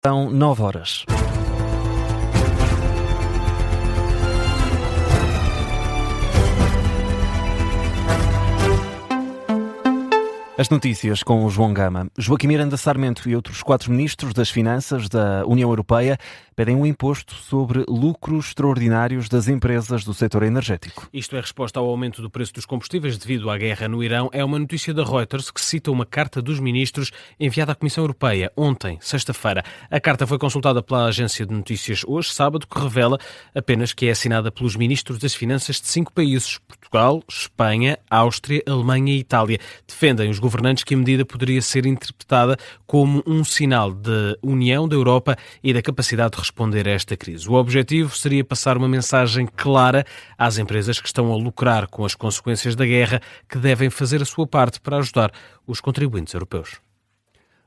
São 9 horas. As notícias com o João Gama. Joaquim Miranda Sarmento e outros 4 ministros das Finanças da União Europeia pedem um imposto sobre lucros extraordinários das empresas do setor energético. Isto é resposta ao aumento do preço dos combustíveis devido à guerra no Irão. É uma notícia da Reuters que cita uma carta dos ministros enviada à Comissão Europeia ontem, sexta-feira. A carta foi consultada pela agência de notícias hoje, sábado, que revela apenas que é assinada pelos ministros das Finanças de 5 países: Portugal, Espanha, Áustria, Alemanha e Itália. Defendem os governantes que a medida poderia ser interpretada como um sinal de união da Europa e da capacidade de responder a esta crise. O objetivo seria passar uma mensagem clara às empresas que estão a lucrar com as consequências da guerra, que devem fazer a sua parte para ajudar os contribuintes europeus.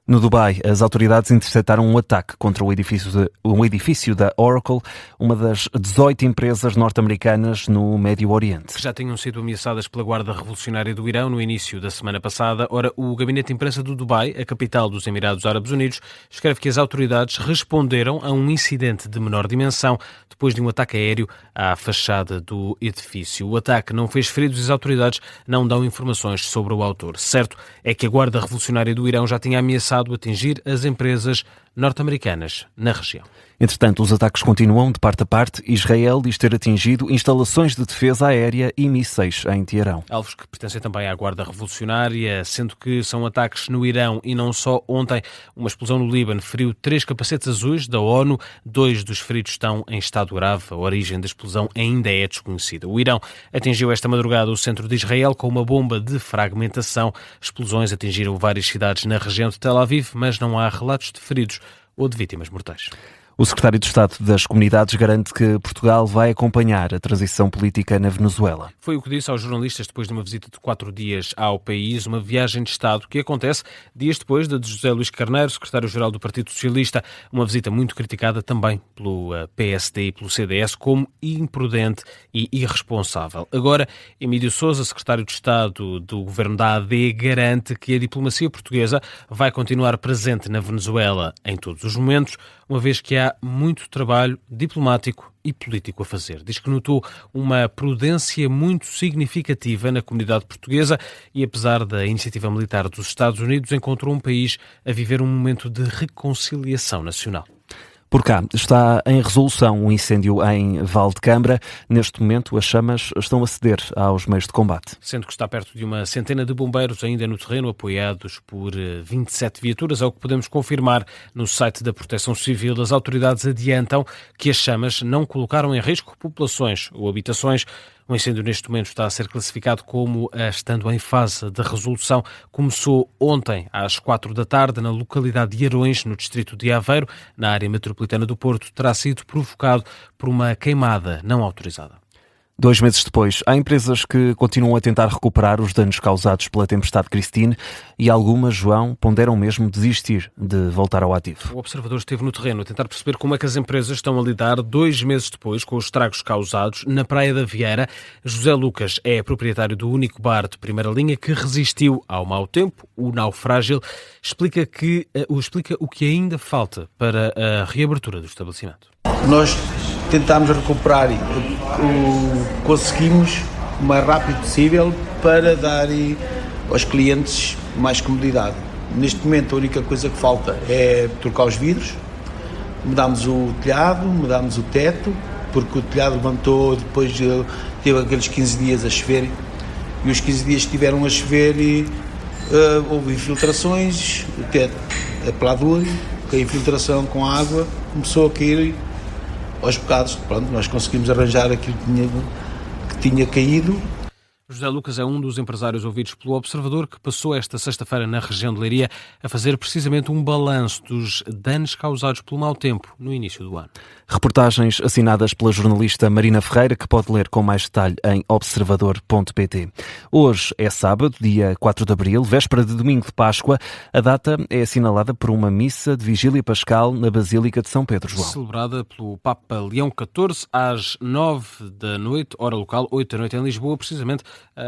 No Dubai, as autoridades interceptaram um ataque contra um edifício da Oracle, uma das 18 empresas norte-americanas no Médio Oriente. Que já tinham sido ameaçadas pela Guarda Revolucionária do Irão no início da semana passada. Ora, o Gabinete de Imprensa do Dubai, a capital dos Emirados Árabes Unidos, escreve que as autoridades responderam a um incidente de menor dimensão depois de um ataque aéreo à fachada do edifício. O ataque não fez feridos e as autoridades não dão informações sobre o autor. Certo é que a Guarda Revolucionária do Irão já tinha ameaçado atingir as empresas norte-americanas na região. Entretanto, os ataques continuam de parte a parte. Israel diz ter atingido instalações de defesa aérea e mísseis em Teherão. Alvos que pertencem também à Guarda Revolucionária, sendo que são ataques no Irão e não só. Ontem, uma explosão no Líbano feriu 3 capacetes azuis da ONU. 2 dos feridos estão em estado grave. A origem da explosão ainda é desconhecida. O Irão atingiu esta madrugada o centro de Israel com uma bomba de fragmentação. Explosões atingiram várias cidades na região de Tel Aviv, mas não há relatos de feridos ou de vítimas mortais. O secretário de Estado das Comunidades garante que Portugal vai acompanhar a transição política na Venezuela. Foi o que disse aos jornalistas depois de uma visita de 4 dias ao país, uma viagem de Estado que acontece dias depois da de José Luís Carneiro, secretário-geral do Partido Socialista, uma visita muito criticada também pelo PSD e pelo CDS como imprudente e irresponsável. Agora, Emílio Sousa, secretário de Estado do governo da AD, garante que a diplomacia portuguesa vai continuar presente na Venezuela em todos os momentos, uma vez que há muito trabalho diplomático e político a fazer. Diz que notou uma prudência muito significativa na comunidade portuguesa e, apesar da iniciativa militar dos Estados Unidos, encontrou um país a viver um momento de reconciliação nacional. Por cá está em resolução um incêndio em Valdecambra. Neste momento, as chamas estão a ceder aos meios de combate. Sendo que está perto de uma centena de bombeiros ainda no terreno, apoiados por 27 viaturas, é o que podemos confirmar no site da Proteção Civil. As autoridades adiantam que as chamas não colocaram em risco populações ou habitações. O incêndio neste momento está a ser classificado como estando em fase de resolução. Começou ontem às 4 da tarde na localidade de Arões, no distrito de Aveiro, na área metropolitana do Porto. Terá sido provocado por uma queimada não autorizada. 2 meses depois, há empresas que continuam a tentar recuperar os danos causados pela tempestade Christine e algumas, João, ponderam mesmo desistir de voltar ao ativo. O observador esteve no terreno a tentar perceber como é que as empresas estão a lidar 2 meses depois com os estragos causados na Praia da Vieira. José Lucas é proprietário do único bar de primeira linha que resistiu ao mau tempo, o naufrágil. Explica o que ainda falta para a reabertura do estabelecimento. Nós tentámos recuperar e conseguimos o mais rápido possível para dar aos clientes mais comodidade. Neste momento a única coisa que falta é trocar os vidros, mudámos o telhado, mudámos o teto, porque o telhado levantou depois teve aqueles 15 dias a chover e os 15 dias que estiveram a chover houve infiltrações, o teto é pelador, com a infiltração com a água começou a cair aos bocados. Pronto, nós conseguimos arranjar aquilo que tinha caído. José Lucas é um dos empresários ouvidos pelo Observador que passou esta sexta-feira na região de Leiria a fazer precisamente um balanço dos danos causados pelo mau tempo no início do ano. Reportagens assinadas pela jornalista Marina Ferreira, que pode ler com mais detalhe em observador.pt. Hoje é sábado, dia 4 de abril, véspera de domingo de Páscoa. A data é assinalada por uma missa de vigília pascal na Basílica de São Pedro, João. Celebrada pelo Papa Leão XIV às 9 da noite, hora local, 8 da noite em Lisboa, precisamente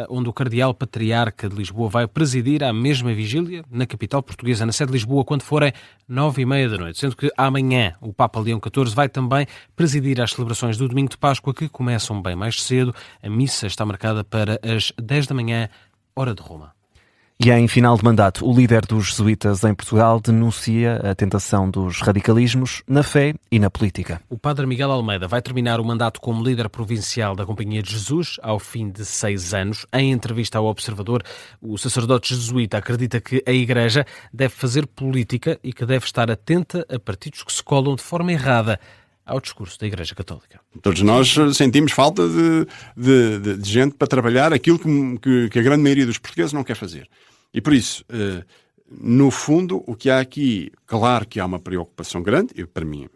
onde o cardeal patriarca de Lisboa vai presidir a mesma vigília na capital portuguesa, na sede de Lisboa, quando forem 9h30 da noite. Sendo que amanhã o Papa Leão XIV vai também presidir as celebrações do Domingo de Páscoa, que começam bem mais cedo. A missa está marcada para as 10 da manhã, hora de Roma. E em final de mandato, o líder dos jesuítas em Portugal denuncia a tentação dos radicalismos na fé e na política. O padre Miguel Almeida vai terminar o mandato como líder provincial da Companhia de Jesus ao fim de 6 anos. Em entrevista ao Observador, o sacerdote jesuíta acredita que a Igreja deve fazer política e que deve estar atenta a partidos que se colam de forma errada ao discurso da Igreja Católica. Todos nós sentimos falta de gente para trabalhar aquilo que a grande maioria dos portugueses não quer fazer. E por isso, no fundo, o que há aqui, claro que há uma preocupação grande, para mim,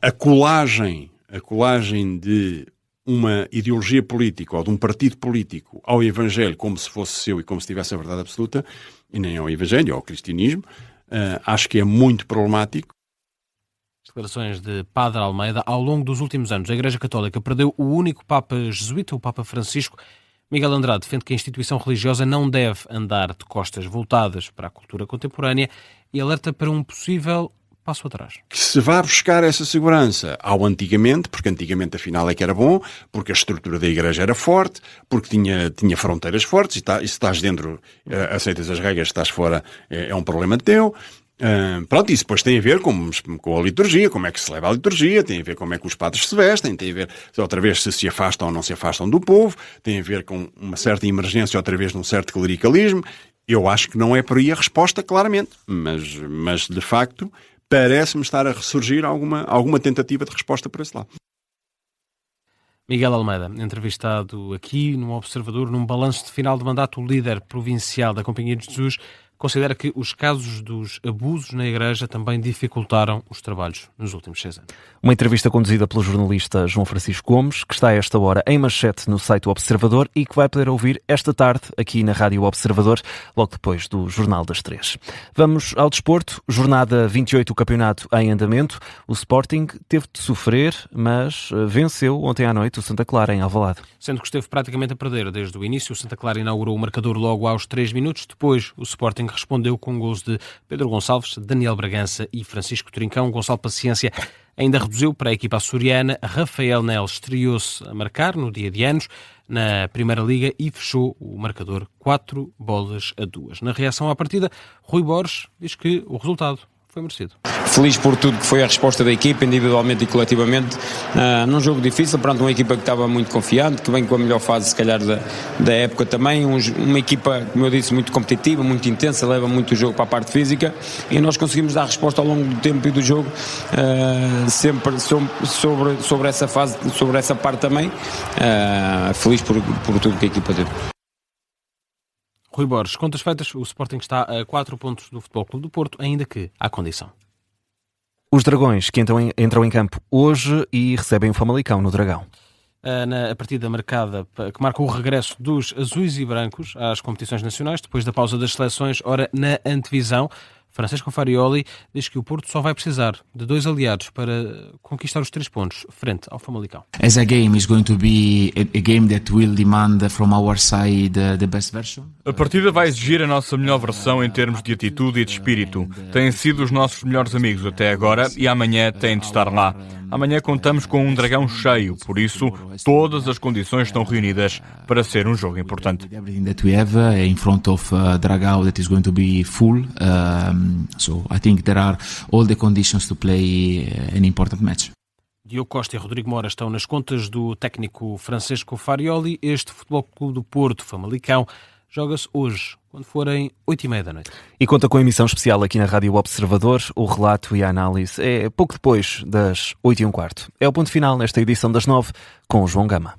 a colagem de uma ideologia política ou de um partido político ao Evangelho como se fosse seu e como se tivesse a verdade absoluta, e nem ao Evangelho, ao cristianismo, acho que é muito problemático. Declarações de Padre Almeida. Ao longo dos últimos anos, a Igreja Católica perdeu o único Papa jesuíta, o Papa Francisco. Miguel Andrade defende que a instituição religiosa não deve andar de costas voltadas para a cultura contemporânea e alerta para um possível passo atrás. Que se vá buscar essa segurança ao antigamente, porque antigamente afinal é que era bom, porque a estrutura da Igreja era forte, porque tinha fronteiras fortes, e se estás dentro, aceitas as regras, se estás fora, é um problema teu. Pronto, isso depois tem a ver com a liturgia, como é que se leva a liturgia, tem a ver como é que os padres se vestem, tem a ver, outra vez, se afastam ou não se afastam do povo, tem a ver com uma certa emergência, outra vez, num certo clericalismo. Eu acho que não é por aí a resposta, claramente, mas de facto, parece-me estar a ressurgir alguma tentativa de resposta por esse lado. Miguel Almeida, entrevistado aqui no Observador, num balanço de final de mandato, o líder provincial da Companhia de Jesus considera que os casos dos abusos na Igreja também dificultaram os trabalhos nos últimos 6 anos. Uma entrevista conduzida pelo jornalista João Francisco Gomes, que está a esta hora em manchete no site do Observador e que vai poder ouvir esta tarde aqui na Rádio Observador, logo depois do Jornal das 3. Vamos ao desporto. Jornada 28 do campeonato em andamento. O Sporting teve de sofrer, mas venceu ontem à noite o Santa Clara em Alvalade. Sendo que esteve praticamente a perder desde o início, o Santa Clara inaugurou o marcador logo aos 3 minutos. Depois, o Sporting respondeu com gols de Pedro Gonçalves, Daniel Bragança e Francisco Trincão. Gonçalo Paciência ainda reduziu para a equipa açoriana. Rafael Neles estreou-se a marcar no dia de anos na Primeira Liga e fechou o marcador 4-2. Na reação à partida, Rui Borges diz que o resultado foi merecido. Feliz por tudo que foi a resposta da equipa, individualmente e coletivamente, num jogo difícil, perante uma equipa que estava muito confiante, que vem com a melhor fase, se calhar, da época também, uma equipa, como eu disse, muito competitiva, muito intensa, leva muito o jogo para a parte física, e nós conseguimos dar resposta ao longo do tempo e do jogo, sempre sobre essa fase, sobre essa parte também, feliz por tudo que a equipa teve. Rui Borges, contas feitas, o Sporting está a 4 pontos do Futebol Clube do Porto, ainda que há condição. Os Dragões, que entram em campo hoje e recebem o Famalicão no Dragão. Na partida marcada, que marca o regresso dos azuis e brancos às competições nacionais, depois da pausa das seleções, ora na antevisão, Francesco Farioli diz que o Porto só vai precisar de 2 aliados para conquistar os 3 pontos frente ao Famalicão. As a game is going to be a game that will demand from our side the best version. A partida vai exigir a nossa melhor versão em termos de atitude e de espírito. Têm sido os nossos melhores amigos até agora e amanhã têm de estar lá. Amanhã contamos com um Dragão cheio, por isso todas as condições estão reunidas para ser um jogo importante. Everything that we have in front of Dragão that is going to be full. So I think there are all the conditions to play an important match. Diogo Costa e Rodrigo Moura estão nas contas do técnico Francesco Farioli. Este Futebol Clube do Porto, Famalicão, joga-se hoje, quando forem 8h30 da noite. E conta com a emissão especial aqui na Rádio Observador. O relato e a análise é pouco depois das 8h15. É o ponto final nesta edição das 9 com o João Gama.